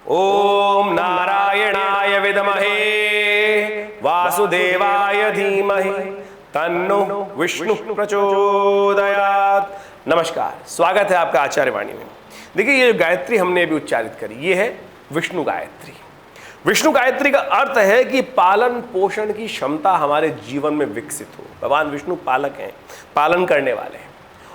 ओम नारायणाय विद्महे वासुदेवाय धीमहि तन्नो विष्णु प्रचोदयात्। नमस्कार, स्वागत है आपका आचार्य वाणी में। देखिए, ये जो गायत्री हमने अभी उच्चारित करी, ये है विष्णु गायत्री। विष्णु गायत्री का अर्थ है कि पालन पोषण की क्षमता हमारे जीवन में विकसित हो। भगवान विष्णु पालक हैं, पालन करने वाले हैं,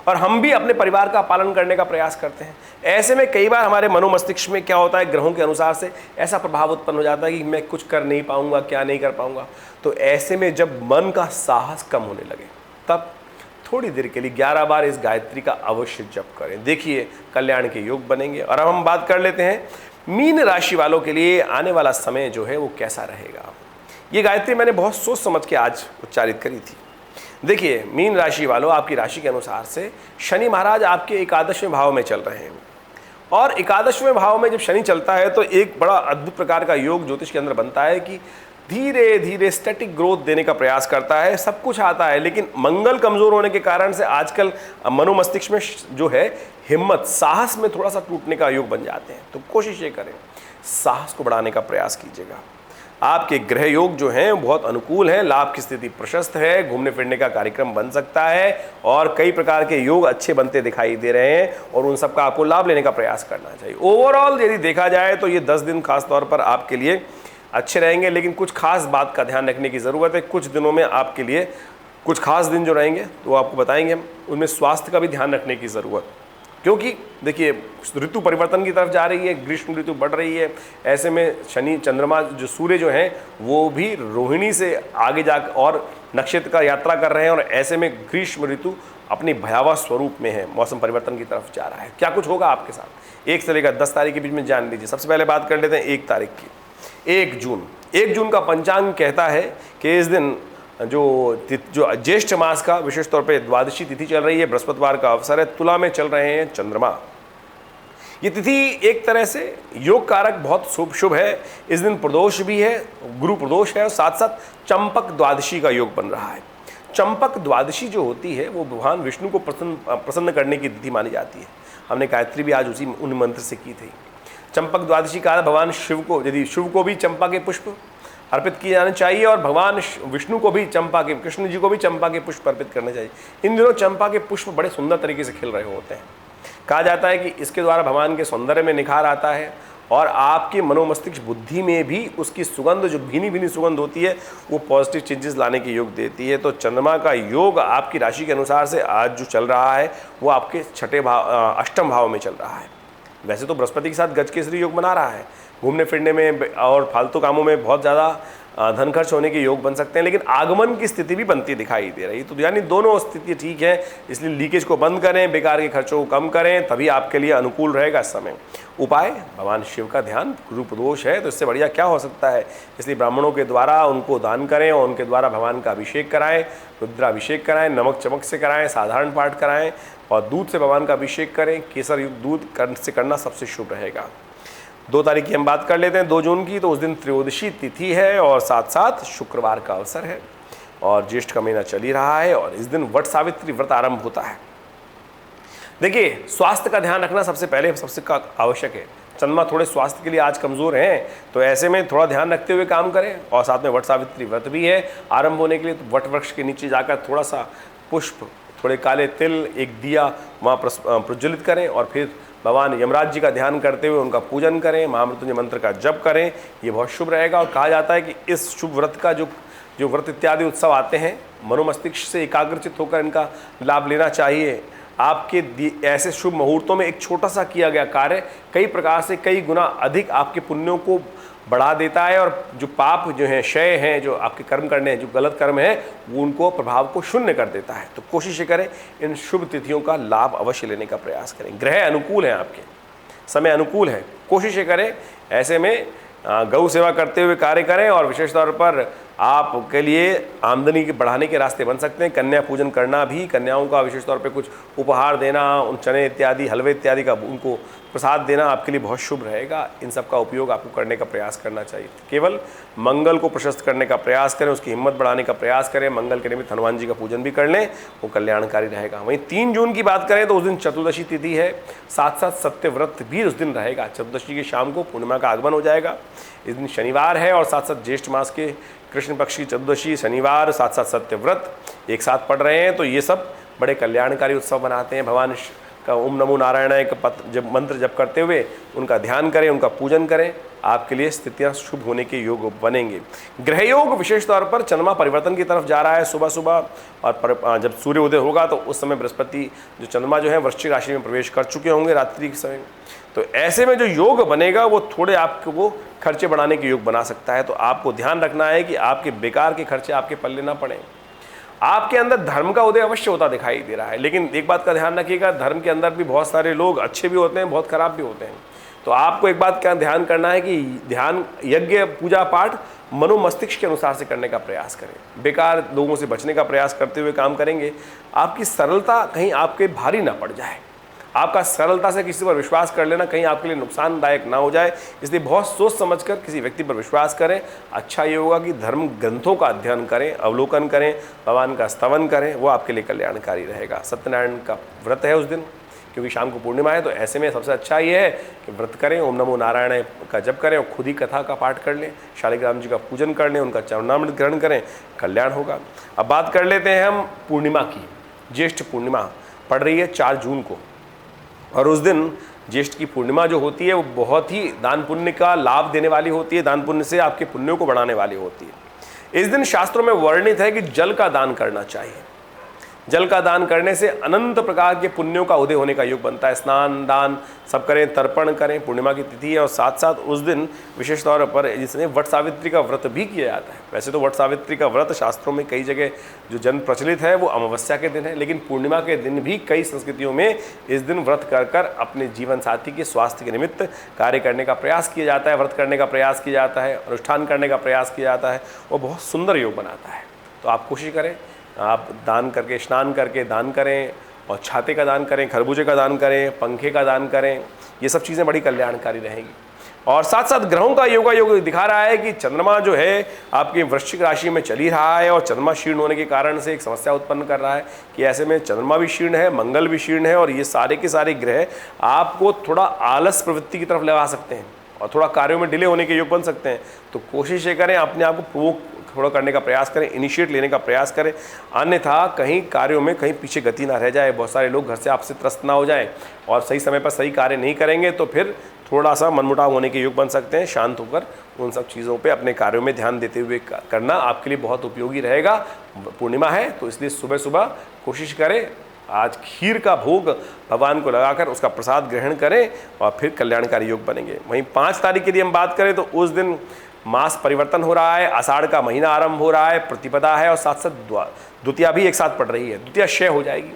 और हम भी अपने परिवार का पालन करने का प्रयास करते हैं। ऐसे में कई बार हमारे मनोमस्तिष्क में क्या होता है, ग्रहों के अनुसार से ऐसा प्रभाव उत्पन्न हो जाता है कि मैं कुछ कर नहीं पाऊंगा, क्या नहीं कर पाऊंगा। तो ऐसे में जब मन का साहस कम होने लगे, तब थोड़ी देर के लिए 11 बार इस गायत्री का अवश्य जप करें। देखिए, कल्याण के योग बनेंगे। और अब हम बात कर लेते हैं मीन राशि वालों के लिए आने वाला समय जो है वो कैसा रहेगा। ये गायत्री मैंने बहुत सोच समझ के आज उच्चारित करी थी। देखिए, मीन राशि वालों, आपकी राशि के अनुसार से शनि महाराज आपके एकादशवें भाव में चल रहे हैं, और एकादशवें भाव में जब शनि चलता है तो एक बड़ा अद्भुत प्रकार का योग ज्योतिष के अंदर बनता है कि धीरे धीरे स्टैटिक ग्रोथ देने का प्रयास करता है। सब कुछ आता है, लेकिन मंगल कमजोर होने के कारण से आजकल मनोमस्तिष्क में जो है हिम्मत, साहस में थोड़ा सा टूटने का योग बन जाते हैं। तो कोशिश ये करें, साहस को बढ़ाने का प्रयास कीजिएगा। आपके ग्रह योग जो हैं बहुत अनुकूल हैं, लाभ की स्थिति प्रशस्त है, घूमने फिरने का कार्यक्रम बन सकता है, और कई प्रकार के योग अच्छे बनते दिखाई दे रहे हैं, और उन सबका आपको लाभ लेने का प्रयास करना चाहिए। ओवरऑल यदि देखा जाए तो ये 10 दिन खास तौर पर आपके लिए अच्छे रहेंगे, लेकिन कुछ खास बात का ध्यान रखने की ज़रूरत है। कुछ दिनों में आपके लिए कुछ खास दिन जो रहेंगे तो वो आपको बताएंगे हम, उनमें स्वास्थ्य का भी ध्यान रखने की ज़रूरत, क्योंकि देखिए ऋतु परिवर्तन की तरफ जा रही है, ग्रीष्म ऋतु बढ़ रही है। ऐसे में शनि चंद्रमा जो सूर्य जो हैं वो भी रोहिणी से आगे जा और नक्षत्र का यात्रा कर रहे हैं, और ऐसे में ग्रीष्म ऋतु अपनी भयावह स्वरूप में है, मौसम परिवर्तन की तरफ जा रहा है। क्या कुछ होगा आपके साथ 1 से लेकर 10 तारीख के बीच में जान लीजिए। सबसे पहले बात कर लेते हैं 1 तारीख की। 1 जून का पंचांग कहता है कि इस दिन जो ज्येष्ठ मास का विशेष तौर पे द्वादशी तिथि चल रही है, बृहस्पतिवार का अवसर है, तुला में चल रहे हैं चंद्रमा। ये तिथि एक तरह से योग कारक बहुत शुभ है। इस दिन प्रदोष भी है, गुरु प्रदोष है, और साथ साथ चंपक द्वादशी का योग बन रहा है। चंपक द्वादशी जो होती है वो भगवान विष्णु को प्रसन्न करने की तिथि मानी जाती है। हमने गायत्री भी आज उन मंत्र से की थी। चंपक द्वादशी का भगवान शिव को, यदि शिव को भी चंपा के पुष्प अर्पित किए जाने चाहिए, और भगवान विष्णु को भी चंपा के, कृष्ण जी को भी चंपा के पुष्प अर्पित करने चाहिए। इन दिनों चंपा के पुष्प बड़े सुंदर तरीके से खिल रहे होते हैं। कहा जाता है कि इसके द्वारा भगवान के सौंदर्य में निखार आता है, और आपके मनोमस्तिष्क बुद्धि में भी उसकी सुगंध, जो भीनी भीनी सुगंध होती है, वो पॉजिटिव चेंजेस लाने के योग देती है। तो चंद्रमा का योग आपकी राशि के अनुसार से आज जो चल रहा है वो आपके अष्टम भाव में चल रहा है। वैसे तो बृहस्पति के साथ गजकेसरी योग बना रहा है, घूमने फिरने में और फालतू कामों में बहुत ज़्यादा धन खर्च होने के योग बन सकते हैं, लेकिन आगमन की स्थिति भी बनती दिखाई दे रही है। तो यानी दोनों स्थिति ठीक है, इसलिए लीकेज को बंद करें, बेकार के खर्चों को कम करें, तभी आपके लिए अनुकूल रहेगा समय। उपाय, भगवान शिव का ध्यान, गुरु प्रदोष है तो इससे बढ़िया क्या हो सकता है। इसलिए ब्राह्मणों के द्वारा उनको दान करें, और उनके द्वारा भगवान का अभिषेक कराएं, रुद्राभिषेक कराएं, नमक चमक से कराएं, साधारण पाठ कराएं, और दूध से भगवान का अभिषेक करें। केसर युक्त दूध से करना सबसे शुभ रहेगा। 2 तारीख की हम बात कर लेते हैं, 2 जून की। तो उस दिन त्रयोदशी तिथि है, और साथ साथ शुक्रवार का अवसर है, और ज्येष्ठ का महीना चल ही रहा है, और इस दिन वट सावित्री व्रत आरंभ होता है। देखिए, स्वास्थ्य का ध्यान रखना सबसे पहले सबसे आवश्यक है। चंद्रमा थोड़े स्वास्थ्य के लिए आज कमज़ोर हैं, तो ऐसे में थोड़ा ध्यान रखते हुए काम करें। और साथ में वट सावित्री व्रत भी है आरंभ होने के लिए, तो वट वृक्ष के नीचे जाकर थोड़ा सा पुष्प, थोड़े काले तिल, एक दिया वहाँ प्रज्वलित करें, और फिर भगवान यमराज जी का ध्यान करते हुए उनका पूजन करें, महामृत्युंजय मंत्र का जप करें। ये बहुत शुभ रहेगा। और कहा जाता है कि इस शुभ व्रत का जो व्रत इत्यादि उत्सव आते हैं, मनोमस्तिष्क से एकाग्रचित होकर इनका लाभ लेना चाहिए। आपके ऐसे शुभ मुहूर्तों में एक छोटा सा किया गया कार्य कई प्रकार से कई गुना अधिक आपके पुण्यों को बढ़ा देता है, और जो पाप जो हैं, क्षय हैं, जो आपके कर्म करने हैं, जो गलत कर्म है, वो उनको प्रभाव को शून्य कर देता है। तो कोशिश करें इन शुभ तिथियों का लाभ अवश्य लेने का प्रयास करें। ग्रह अनुकूल हैं, आपके समय अनुकूल है, कोशिश करें ऐसे में गौ सेवा करते हुए कार्य करें, और विशेष तौर पर आपके लिए आमदनी के बढ़ाने के रास्ते बन सकते हैं। कन्या पूजन करना भी, कन्याओं का विशेष तौर पे कुछ उपहार देना, उन चने इत्यादि, हलवे इत्यादि का उनको प्रसाद देना आपके लिए बहुत शुभ रहेगा। इन सब का उपयोग आपको करने का प्रयास करना चाहिए। केवल मंगल को प्रशस्त करने का प्रयास करें, उसकी हिम्मत बढ़ाने का प्रयास करें। मंगल के निमित्त हनुमान जी का पूजन भी कर लें, वो कल्याणकारी रहेगा। वहीं 3 जून की बात करें तो उस दिन चतुर्दशी तिथि है, साथ साथ सत्यव्रत भी उस दिन रहेगा। चतुर्दशी की शाम को पूर्णिमा का आगमन हो जाएगा। इस दिन शनिवार है और साथ साथ ज्येष्ठ मास के कृष्ण पक्ष की चतुर्दशी, शनिवार, साथ साथ सत्यव्रत एक साथ पड़ रहे हैं। तो ये सब बड़े कल्याणकारी उत्सव बनाते हैं। भगवान का ओम नमो नारायणाय का जब मंत्र जप करते हुए उनका ध्यान करें, उनका पूजन करें, आपके लिए स्थितियां शुभ होने के योग बनेंगे। ग्रह योग विशेष तौर पर चंद्रमा परिवर्तन की तरफ जा रहा है सुबह सुबह, और जब सूर्य उदय होगा तो उस समय बृहस्पति जो चंद्रमा जो है वृश्चिक राशि में प्रवेश कर चुके होंगे रात्रि के समय। तो ऐसे में जो योग बनेगा वो थोड़े आपको वो खर्चे बढ़ाने के योग बना सकता है। तो आपको ध्यान रखना है कि आपके बेकार के खर्चे आपके पल्ले ना पड़े। आपके अंदर धर्म का उदय अवश्य होता दिखाई दे रहा है, लेकिन एक बात का ध्यान रखिएगा, धर्म के अंदर भी बहुत सारे लोग अच्छे भी होते हैं, बहुत खराब भी होते हैं। तो आपको एक बात का ध्यान करना है कि ध्यान, यज्ञ, पूजा पाठ मनोमस्तिष्क के अनुसार से करने का प्रयास करें। बेकार लोगों से बचने का प्रयास करते हुए काम करेंगे। आपकी सरलता कहीं आपके भारी ना पड़ जाए। आपका सरलता से किसी पर विश्वास कर लेना कहीं आपके लिए नुकसानदायक ना हो जाए, इसलिए बहुत सोच समझकर किसी व्यक्ति पर विश्वास करें। अच्छा ये होगा कि धर्म ग्रंथों का अध्ययन करें, अवलोकन करें, भगवान का स्तवन करें, वो आपके लिए कल्याणकारी रहेगा। सत्यनारायण का व्रत है उस दिन, क्योंकि शाम को पूर्णिमा है, तो ऐसे में सबसे अच्छा ये है कि व्रत करें, ओम नमो नारायण का जप करें और खुद ही कथा का पाठ कर लें, शालिग्राम जी का पूजन कर लें, उनका चरणामृत ग्रहण करें, कल्याण होगा। अब बात कर लेते हैं हम पूर्णिमा की। ज्येष्ठ पूर्णिमा पड़ रही है 4 जून को, और उस दिन ज्येष्ठ की पूर्णिमा जो होती है वो बहुत ही दान पुण्य का लाभ देने वाली होती है। दान पुण्य से आपके पुण्यों को बढ़ाने वाली होती है। इस दिन शास्त्रों में वर्णित है कि जल का दान करना चाहिए। जल का दान करने से अनंत प्रकार के पुण्यों का उदय होने का योग बनता है। स्नान दान सब करें, तर्पण करें, पूर्णिमा की तिथि है। और साथ साथ उस दिन विशेष तौर पर जिसने वट सावित्री का व्रत भी किया जाता है। वैसे तो वट सावित्री का व्रत शास्त्रों में कई जगह जो जन प्रचलित है वो अमावस्या के दिन है, लेकिन पूर्णिमा के दिन भी कई संस्कृतियों में इस दिन व्रत कर कर अपने जीवन साथी के स्वास्थ्य के निमित्त कार्य करने का प्रयास किया जाता है, व्रत करने का प्रयास किया जाता है, अनुष्ठान करने का प्रयास किया जाता है। वो बहुत सुंदर योग बनाता है। तो आप कोशिश करें, आप दान करके, स्नान करके दान करें, और छाते का दान करें, खरबूजे का दान करें, पंखे का दान करें। ये सब चीज़ें बड़ी कल्याणकारी रहेंगी। और साथ साथ ग्रहों का योग दिखा रहा है कि चंद्रमा जो है आपकी वृश्चिक राशि में चल ही रहा है, और चंद्रमा क्षीण होने के कारण से एक समस्या उत्पन्न कर रहा है कि ऐसे में चंद्रमा भी क्षीण है, मंगल भी क्षीण है, और ये सारे के सारे ग्रह आपको थोड़ा आलस प्रवृत्ति की तरफ लगा सकते हैं और थोड़ा कार्यों में डिले होने के योग बन सकते हैं। तो कोशिश ये करें, अपने आप को प्रोवोक थोड़ा करने का प्रयास करें, इनिशिएट लेने का प्रयास करें, अन्यथा कहीं कार्यों में कहीं पीछे गति ना रह जाए। बहुत सारे लोग घर से आपसे त्रस्त ना हो जाएं और सही समय पर सही कार्य नहीं करेंगे तो फिर थोड़ा सा मनमुटाव होने के योग बन सकते हैं। शांत होकर उन सब चीज़ों पे अपने कार्यों में ध्यान देते हुए करना आपके लिए बहुत उपयोगी रहेगा। पूर्णिमा है तो इसलिए सुबह सुबह कोशिश करें, आज खीर का भोग भगवान को लगाकर उसका प्रसाद ग्रहण करें और फिर कल्याणकारी योग बनेंगे। वहीं 5 तारीख की यदि हम बात करें तो उस दिन मास परिवर्तन हो रहा है, आषाढ़ का महीना आरंभ हो रहा है, प्रतिपदा है, और साथ साथ द्वितीया भी एक साथ पड़ रही है। द्वितीया क्षय हो जाएगी।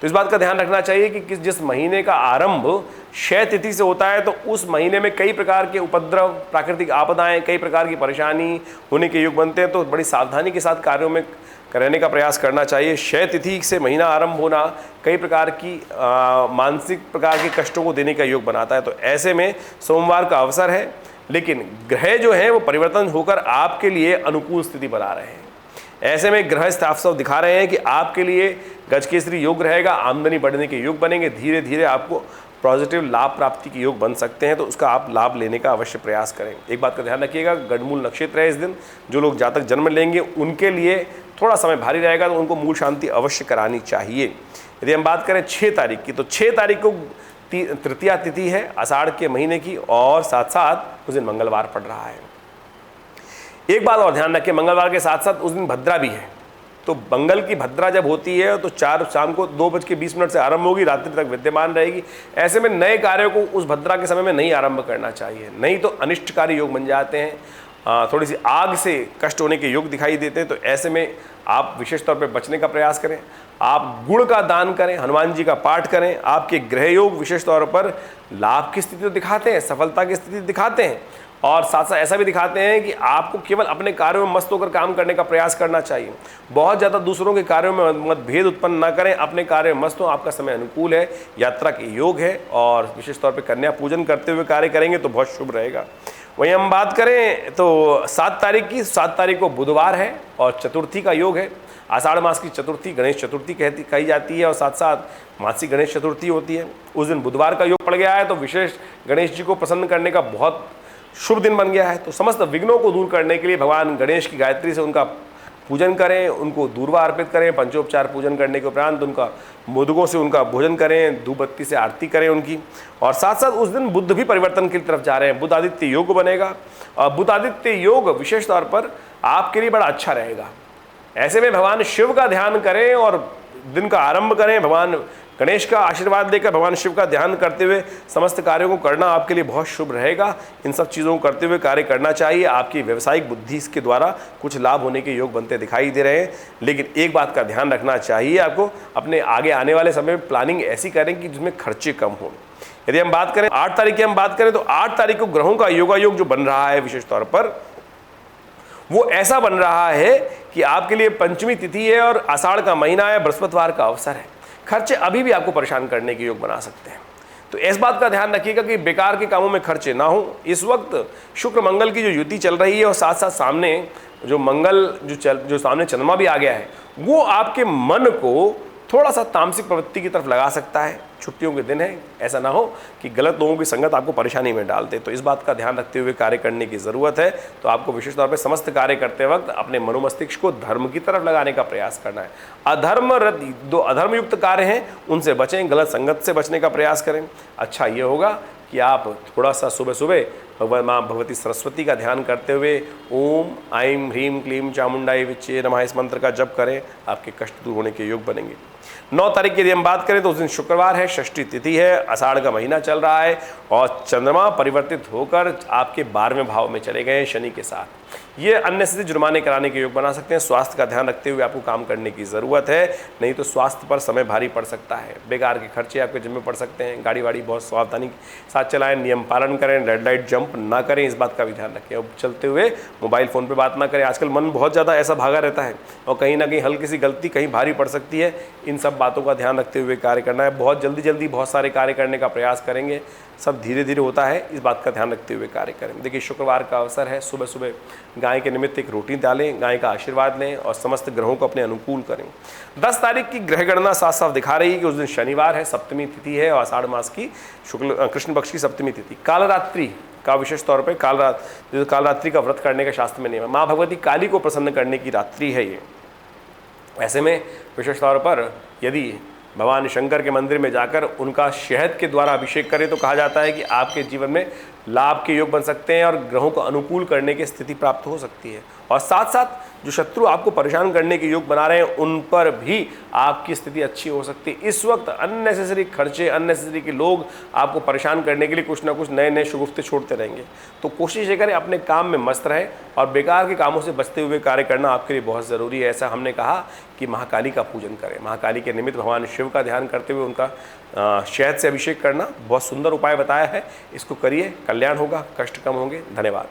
तो इस बात का ध्यान रखना चाहिए कि जिस महीने का आरंभ क्षय तिथि से होता है तो उस महीने में कई प्रकार के उपद्रव, प्राकृतिक आपदाएं, कई प्रकार की परेशानी होने के योग बनते हैं। तो बड़ी सावधानी के साथ कार्यों में रहने का प्रयास करना चाहिए। क्षय तिथि से महीना आरंभ होना कई प्रकार की मानसिक प्रकार के कष्टों को देने का योग बनाता है। तो ऐसे में सोमवार का अवसर है, लेकिन ग्रह जो है वो परिवर्तन होकर आपके लिए अनुकूल स्थिति बना रहे हैं। ऐसे में ग्रह साफ दिखा रहे हैं कि आपके लिए गजकेसरी योग रहेगा, आमदनी बढ़ने के योग बनेंगे, धीरे धीरे आपको पॉजिटिव लाभ प्राप्ति के योग बन सकते हैं। तो उसका आप लाभ लेने का अवश्य प्रयास करें। एक बात का ध्यान रखिएगा, गढ़मूल नक्षत्र है इस दिन, जो लोग जातक जन्म लेंगे उनके लिए थोड़ा समय भारी रहेगा, तो उनको मूल शांति अवश्य करानी चाहिए। यदि हम बात करें 6 तारीख की, तो 6 तारीख को तृतीया तिथि है आषाढ़ के महीने की, और साथ साथ उस दिन मंगलवार पड़ रहा है। एक बात और ध्यान रखें, मंगलवार के साथ साथ उस दिन भद्रा भी है। तो मंगल की भद्रा जब होती है तो 4 शाम को 2:20 से आरंभ होगी, रात्रि तक विद्यमान रहेगी। ऐसे में नए कार्यों को उस भद्रा के समय में नहीं आरंभ करना चाहिए, नहीं तो अनिष्टकारी योग बन जाते हैं। थोड़ी सी आग से कष्ट होने के योग दिखाई देते हैं। तो ऐसे में आप विशेष तौर पे बचने का प्रयास करें। आप गुड़ का दान करें, हनुमान जी का पाठ करें। आपके ग्रह योग विशेष तौर पर लाभ की स्थिति तो दिखाते हैं, सफलता की स्थिति दिखाते हैं, और साथ साथ ऐसा भी दिखाते हैं कि आपको केवल अपने कार्यों में मस्त होकर काम करने का प्रयास करना चाहिए। बहुत ज़्यादा दूसरों के कार्यों में मतभेद उत्पन्न ना करें, अपने कार्य में मस्त हो। आपका समय अनुकूल है, यात्रा के योग है, और विशेष तौर पर कन्या पूजन करते हुए कार्य करेंगे तो बहुत शुभ रहेगा। वहीं हम बात करें तो 7 तारीख की, 7 तारीख को बुधवार है और चतुर्थी का योग है। आषाढ़ मास की चतुर्थी गणेश चतुर्थी कही जाती है, और साथ साथ मासिक गणेश चतुर्थी होती है। उस दिन बुधवार का योग पड़ गया है, तो विशेष गणेश जी को प्रसन्न करने का बहुत शुभ दिन बन गया है। तो समस्त विघ्नों को दूर करने के लिए भगवान गणेश की गायत्री से उनका पूजन करें, उनको दूर्वा अर्पित करें, पंचोपचार पूजन करने के उपरांत उनका मोदकों से उनका भोजन करें, धूप बत्ती से आरती करें उनकी। और साथ साथ उस दिन बुध भी परिवर्तन की तरफ जा रहे हैं, बुध आदित्य योग बनेगा, और बुध आदित्य योग विशेष तौर पर आपके लिए बड़ा अच्छा रहेगा। ऐसे में भगवान शिव का ध्यान करें और दिन का आरंभ करें। भगवान गणेश का आशीर्वाद लेकर भगवान शिव का ध्यान करते हुए समस्त कार्यों को करना आपके लिए बहुत शुभ रहेगा। इन सब चीज़ों को करते हुए कार्य करना चाहिए। आपकी व्यावसायिक बुद्धि के द्वारा कुछ लाभ होने के योग बनते दिखाई दे रहे हैं, लेकिन एक बात का ध्यान रखना चाहिए आपको, अपने आगे आने वाले समय में प्लानिंग ऐसी करें कि जिसमें खर्चे कम हों। यदि हम बात करें 8 तारीख की, हम बात करें तो 8 तारीख को ग्रहों का योगायोग जो बन रहा है विशेष तौर पर वो ऐसा बन रहा है कि आपके लिए पंचमी तिथि है और आषाढ़ का महीना है, बृहस्पतिवार का अवसर है। खर्चे अभी भी आपको परेशान करने के योग बना सकते हैं, तो इस बात का ध्यान रखिएगा कि बेकार के कामों में खर्चे ना हो। इस वक्त शुक्र मंगल की जो युति चल रही है और साथ साथ सामने जो मंगल जो सामने चंद्रमा भी आ गया है, वो आपके मन को थोड़ा सा तामसिक प्रवृत्ति की तरफ लगा सकता है। छुट्टियों के दिन है, ऐसा ना हो कि गलत लोगों की संगत आपको परेशानी में डाल दे। तो इस बात का ध्यान रखते हुए कार्य करने की ज़रूरत है। तो आपको विशेष तौर पर समस्त कार्य करते वक्त अपने मनोमस्तिष्क को धर्म की तरफ लगाने का प्रयास करना है। जो अधर्मयुक्त कार्य हैं उनसे बचें, गलत संगत से बचने का प्रयास करें। अच्छा ये होगा कि आप थोड़ा सा सुबह सुबह माँ भगवती सरस्वती का ध्यान करते हुए ओम ऐं ह्रीं क्लीं चामुंडाई विच्चे नमः इस मंत्र का जप करें, आपके कष्ट दूर होने के योग बनेंगे। 9 तारीख की यदि हम बात करें तो उस दिन शुक्रवार है, षष्ठी तिथि है, आषाढ़ का महीना चल रहा है और चंद्रमा परिवर्तित होकर आपके 12वें भाव में चले गए हैं शनि के साथ। ये अन्य से जुर्माने कराने के योग बना सकते हैं। स्वास्थ्य का ध्यान रखते हुए आपको काम करने की ज़रूरत है, नहीं तो स्वास्थ्य पर समय भारी पड़ सकता है। बेकार के खर्चे आपके जिम्मे पड़ सकते हैं। गाड़ी वाड़ी बहुत सावधानी के साथ चलाएं, नियम पालन करें, रेड लाइट जंप ना करें, इस बात का भी ध्यान रखें। अब चलते हुए मोबाइल फ़ोन पे बात ना करें। आजकल मन बहुत ज़्यादा ऐसा भागा रहता है और कहीं ना कहीं हल्की सी गलती कहीं भारी पड़ सकती है। इन सब बातों का ध्यान रखते हुए कार्य करना है। बहुत जल्दी बहुत सारे कार्य करने का प्रयास करेंगे, सब धीरे धीरे होता है, इस बात का ध्यान रखते हुए कार्य करें। देखिए शुक्रवार का अवसर है, सुबह सुबह गाय के निमित्त एक रोटी डालें, गाय का आशीर्वाद लें और समस्त ग्रहों को अपने अनुकूल करें। 10 तारीख की ग्रह गणना साफ साफ दिखा रही है कि उस दिन शनिवार है, सप्तमी तिथि है और आषाढ़ मास की कृष्ण पक्ष की सप्तमी तिथि। कालरात्रि का विशेष तौर पर कालरात्रि का व्रत करने का शास्त्र में नियम है। माँ भगवती काली को प्रसन्न करने की रात्रि है ये। ऐसे में विशेष तौर पर यदि भगवान शंकर के मंदिर में जाकर उनका शहद के द्वारा अभिषेक करें तो कहा जाता है कि आपके जीवन में लाभ के योग बन सकते हैं और ग्रहों को अनुकूल करने की स्थिति प्राप्त हो सकती है। और साथ साथ जो शत्रु आपको परेशान करने के योग बना रहे हैं उन पर भी आपकी स्थिति अच्छी हो सकती है। इस वक्त अननेसेसरी खर्चे, अननेसेसरी के लोग आपको परेशान करने के लिए कुछ ना कुछ नए नए शुगुफ्ते छोड़ते रहेंगे। तो कोशिश ये करें अपने काम में मस्त रहें और बेकार के कामों से बचते हुए कार्य करना आपके लिए बहुत ज़रूरी है। ऐसा हमने कहा कि महाकाली का पूजन करें। महाकाली के निमित्त भगवान शिव का ध्यान करते हुए उनका शहद से अभिषेक करना बहुत सुंदर उपाय बताया है। इसको करिए, कल्याण होगा, कष्ट कम होंगे। धन्यवाद।